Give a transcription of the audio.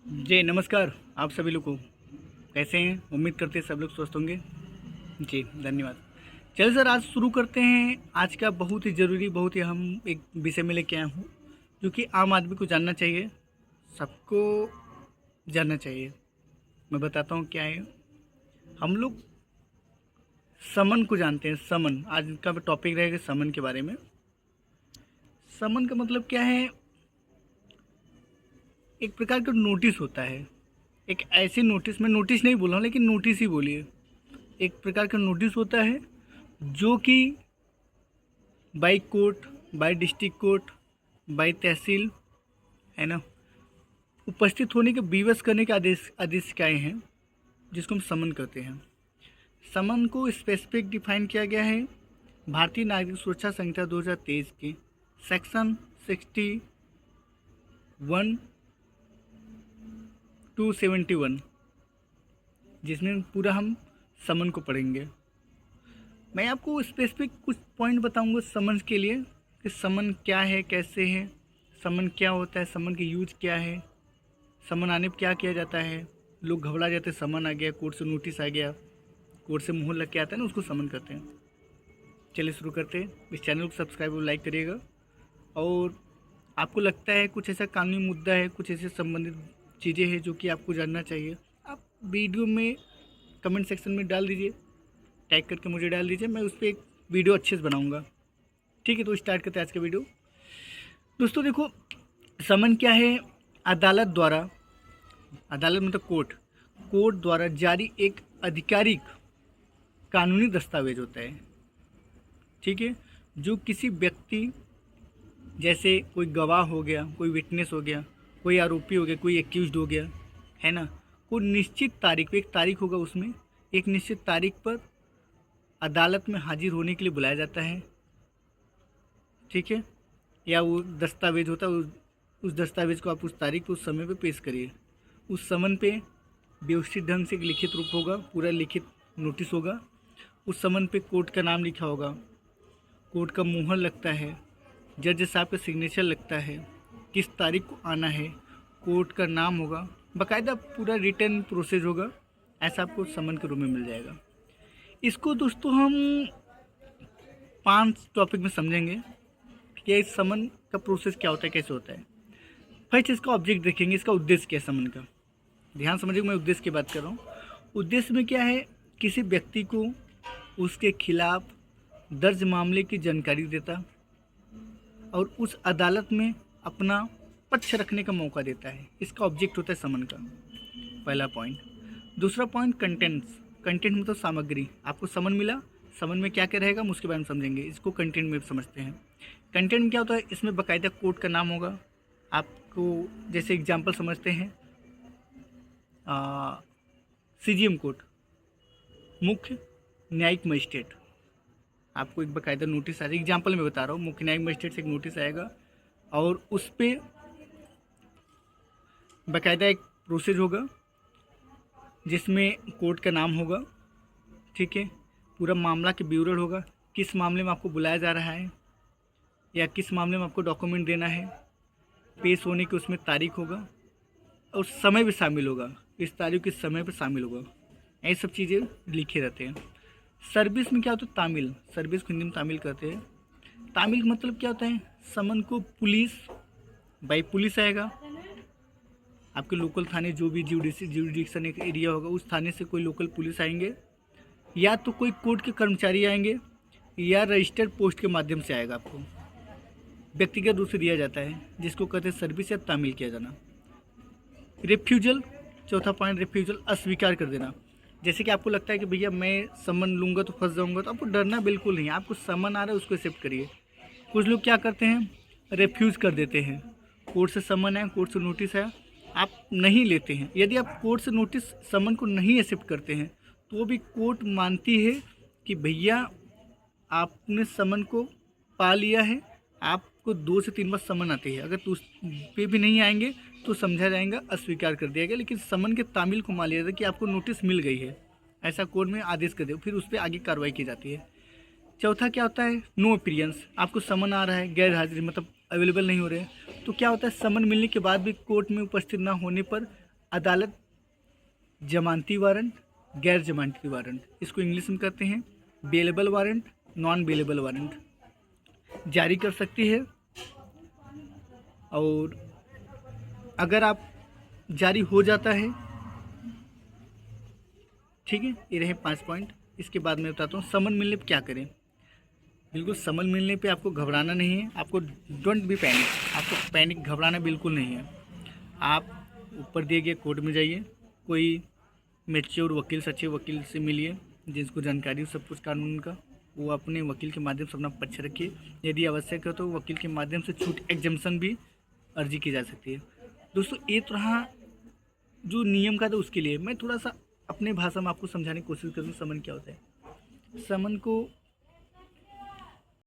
जी नमस्कार। आप सभी लोग को कैसे हैं? उम्मीद करते हैं सब लोग स्वस्थ होंगे। जी धन्यवाद। चलिए सर, आज शुरू करते हैं। आज का बहुत ही ज़रूरी, बहुत ही अहम एक विषय में लेके आया हूँ जो कि आम आदमी को जानना चाहिए, सबको जानना चाहिए। मैं बताता हूँ क्या है। हम लोग समन को जानते हैं। समन आज का टॉपिक रहेगा, समन के बारे में। समन का मतलब क्या है? एक प्रकार का नोटिस होता है। एक ऐसी नोटिस, मैं नोटिस नहीं बोल रहा हूँ लेकिन नोटिस ही बोलिए। एक प्रकार का नोटिस होता है जो कि by court, by district court, by tehsil, है ना, उपस्थित होने के विवश करने के आदेशिकाएँ हैं, जिसको हम समन कहते हैं। समन को स्पेसिफिक डिफाइन किया गया है भारतीय नागरिक सुरक्षा संहिता 2023 के सेक्शन 61 टू 71, जिसमें पूरा हम समन को पढ़ेंगे। मैं आपको स्पेसिफिक कुछ पॉइंट बताऊंगा समन के लिए कि समन क्या है, कैसे है, समन क्या होता है, समन की यूज क्या है, समन आने पर क्या किया जाता है। लोग घबरा जाते हैं, समन आ गया, कोर्ट से नोटिस आ गया, कोर्ट से मुहर लग के आता है ना, उसको समन करते हैं। चलिए शुरू करते हैं। इस चैनल को सब्सक्राइब और लाइक करिएगा। और आपको लगता है कुछ ऐसा कानूनी मुद्दा है, कुछ ऐसे संबंधित चीज़ें हैं जो कि आपको जानना चाहिए, आप वीडियो में कमेंट सेक्शन में डाल दीजिए, टैग करके मुझे डाल दीजिए। मैं उस पर एक वीडियो अच्छे से बनाऊँगा। ठीक है, तो स्टार्ट करते हैं आज का वीडियो। दोस्तों देखो, समन क्या है? अदालत द्वारा, अदालत मतलब कोर्ट, कोर्ट द्वारा जारी एक आधिकारिक कानूनी दस्तावेज होता है। ठीक है, जो किसी व्यक्ति, जैसे कोई गवाह हो गया, कोई विटनेस हो गया, कोई आरोपी हो गया, कोई एक्यूज्ड हो गया, है ना, कोई निश्चित तारीख, एक तारीख होगा, उसमें एक निश्चित तारीख पर अदालत में हाजिर होने के लिए बुलाया जाता है। ठीक है, या वो दस्तावेज होता है, उस दस्तावेज को आप उस तारीख पर, उस समय पे पेश करिए। उस समन पे व्यवस्थित ढंग से एक लिखित रूप होगा, पूरा लिखित नोटिस होगा। उस समन पे कोर्ट का नाम लिखा होगा, कोर्ट का मुहर लगता है, जज साहब का सिग्नेचर लगता है, किस तारीख को आना है, कोर्ट का नाम होगा, बाकायदा पूरा रिटर्न प्रोसेस होगा। ऐसा आपको समन के रूप में मिल जाएगा। इसको दोस्तों हम 5 टॉपिक में समझेंगे कि इस समन का प्रोसेस क्या होता है, कैसे होता है। फर्स्ट इसका ऑब्जेक्ट देखेंगे, इसका उद्देश्य क्या है समन का। ध्यान समझिए, मैं उद्देश्य की बात कर रहा हूँ। उद्देश्य में क्या है? किसी व्यक्ति को उसके खिलाफ दर्ज मामले की जानकारी देता और उस अदालत में अपना पक्ष रखने का मौका देता है। इसका ऑब्जेक्ट होता है समन का, पहला पॉइंट। दूसरा पॉइंट कंटेंट्स, कंटेंट मतलब सामग्री। आपको समन मिला, समन में क्या क्या रहेगा हम उसके बारे में समझेंगे। इसको कंटेंट में समझते हैं। कंटेंट में क्या होता है? इसमें बाकायदा कोर्ट का नाम होगा। आपको जैसे एग्जांपल समझते हैं, सीजीएम कोर्ट, मुख्य न्यायिक मजिस्ट्रेट, आपको एक बाकायदा नोटिस आएगा। एग्जाम्पल में बता रहा हूँ, मुख्य न्यायिक मजिस्ट्रेट से एक नोटिस आएगा और उस पर बाकायदा एक प्रोसेस होगा जिसमें कोर्ट का नाम होगा। ठीक है, पूरा मामला के ब्यूरो होगा, किस मामले में आपको बुलाया जा रहा है या किस मामले में आपको डॉक्यूमेंट देना है, पेश होने की उसमें तारीख होगा और समय भी शामिल होगा, इस तारीख के समय पर शामिल होगा। ये सब चीज़ें लिखे रहते हैं। सर्विस में क्या होता है? तामील, सर्विस को हिंदी में तामील कहते हैं। तामील का मतलब क्या होता है? समन को पुलिस, बाई पुलिस आएगा, आपके लोकल थाने, जो भी जुडिक्शन एक एरिया होगा, उस थाने से कोई लोकल पुलिस आएंगे, या तो कोई कोर्ट के कर्मचारी आएंगे, या रजिस्टर्ड पोस्ट के माध्यम से आएगा। आपको व्यक्तिगत रूप से दिया जाता है, जिसको कहते हैं सर्विस या तामील किया जाना। रिफ्यूजल, चौथा पॉइंट, रिफ्यूजल, अस्वीकार कर देना। जैसे कि आपको लगता है कि भैया मैं समन लूँगा तो फंस जाऊँगा, तो आपको डरना बिल्कुल नहीं। आपको समन आ रहा है, उसको एक्सेप्ट करिए। कुछ लोग क्या करते हैं? रेफ्यूज़ कर देते हैं। कोर्ट से समन है, कोर्ट से नोटिस है, आप नहीं लेते हैं। यदि आप कोर्ट से नोटिस समन को नहीं एक्सेप्ट करते हैं तो भी कोर्ट मानती है कि भैया आपने समन को पा लिया है, आपको 2 से 3 बार समन आती है। अगर तो उस पे भी नहीं आएंगे तो समझा जाएगा, अस्वीकार कर दिया गया, लेकिन समन के तामील को मान लिया जाता है कि आपको नोटिस मिल गई है, ऐसा कोर्ट में आदेश कर दे, फिर उस पर आगे कार्रवाई की जाती है। चौथा क्या होता है? No appearance. आपको समन आ रहा है, गैर हाजिरी मतलब अवेलेबल नहीं हो रहे हैं, तो क्या होता है? समन मिलने के बाद भी कोर्ट में उपस्थित ना होने पर अदालत, जमानती वारंट, गैर जमानती वारंट, इसको इंग्लिश में कहते हैं bailable warrant, non bailable warrant, जारी कर सकती है। और अगर आप जारी हो जाता है, ठीक है, ये रहे 5 पॉइंट। इसके बाद मैं बताता हूँ समन मिलने पर क्या करें। बिल्कुल समन मिलने पे आपको घबराना नहीं है, आपको डोंट बी पैनिक, आपको पैनिक घबराना बिल्कुल नहीं है। आप ऊपर दिए गए कोर्ट में जाइए, कोई मैच्योर वकील, सच्चे वकील से मिलिए जिसको जानकारी हो सब कुछ कानून का, वो अपने वकील के माध्यम से अपना पक्ष रखिए। यदि आवश्यक है तो वकील के माध्यम से छूट एग्जम्पशन भी अर्जी की जा सकती है। दोस्तों ये तो रहा जो नियम का, तो उसके लिए मैं थोड़ा सा अपने भाषा में आपको समझाने की कोशिश करूँ समन क्या होता है। समन को